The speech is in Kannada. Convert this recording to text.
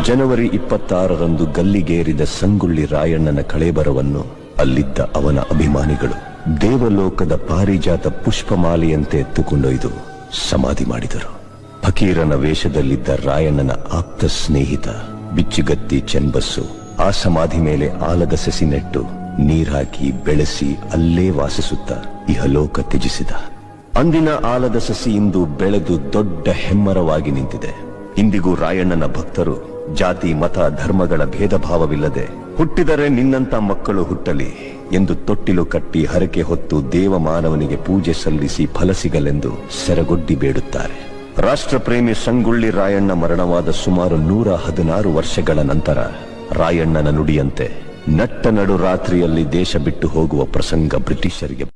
ಜನವರಿ 26ರಂದು ಗಲ್ಲಿಗೇರಿದ ಸಂಗೊಳ್ಳಿ ರಾಯಣ್ಣನ ಕಳೇಬರವನ್ನು ಅಲ್ಲಿದ್ದ ಅವನ ಅಭಿಮಾನಿಗಳು ದೇವಲೋಕದ ಪಾರಿಜಾತ ಪುಷ್ಪಮಾಲೆಯಂತೆ ಎತ್ತುಕೊಂಡೊಯ್ದು ಸಮಾಧಿ ಮಾಡಿದರು. ಫಕೀರನ ವೇಷದಲ್ಲಿದ್ದ ರಾಯಣ್ಣನ ಆಪ್ತ ಸ್ನೇಹಿತ ಬಿಚ್ಚುಗತ್ತಿ ಚೆನ್ಬಸ್ಸು ಆ ಸಮಾಧಿ ಮೇಲೆ ಆಲದ ಸಸಿ ನೆಟ್ಟು ನೀರಾಕಿ ಬೆಳೆಸಿ ಅಲ್ಲೇ ವಾಸಿಸುತ್ತಾ ಇಹಲೋಕ ತ್ಯಜಿಸಿದ. ಅಂದಿನ ಆಲದ ಸಸಿ ಇಂದು ಬೆಳೆದು ದೊಡ್ಡ ಹೆಮ್ಮರವಾಗಿ ನಿಂತಿದೆ. ಇಂದಿಗೂ ರಾಯಣ್ಣನ ಭಕ್ತರು ಜಾತಿ ಮತ ಧರ್ಮಗಳ ಭೇದ ಭಾವವಿಲ್ಲದೆ ಹುಟ್ಟಿದರೆ ನಿನ್ನಂತ ಮಕ್ಕಳು ಹುಟ್ಟಲಿ ಎಂದು ತೊಟ್ಟಿಲು ಕಟ್ಟಿ ಹರಕೆ ಹೊತ್ತು ದೇವಮಾನವನಿಗೆ ಪೂಜೆ ಸಲ್ಲಿಸಿ ಫಲ ಸಿಗಲೆಂದು ಸೆರಗೊಡ್ಡಿ ಬೇಡುತ್ತಾರೆ. ರಾಷ್ಟ್ರಪ್ರೇಮಿ ಸಂಗೊಳ್ಳಿ ರಾಯಣ್ಣ ಮರಣವಾದ ಸುಮಾರು 116 ವರ್ಷಗಳ ನಂತರ ರಾಯಣ್ಣನ ನುಡಿಯಂತೆ ನಟ್ಟ ನಡು ರಾತ್ರಿಯಲ್ಲಿ ದೇಶ ಬಿಟ್ಟು ಹೋಗುವ ಪ್ರಸಂಗ ಬ್ರಿಟಿಷರಿಗೆ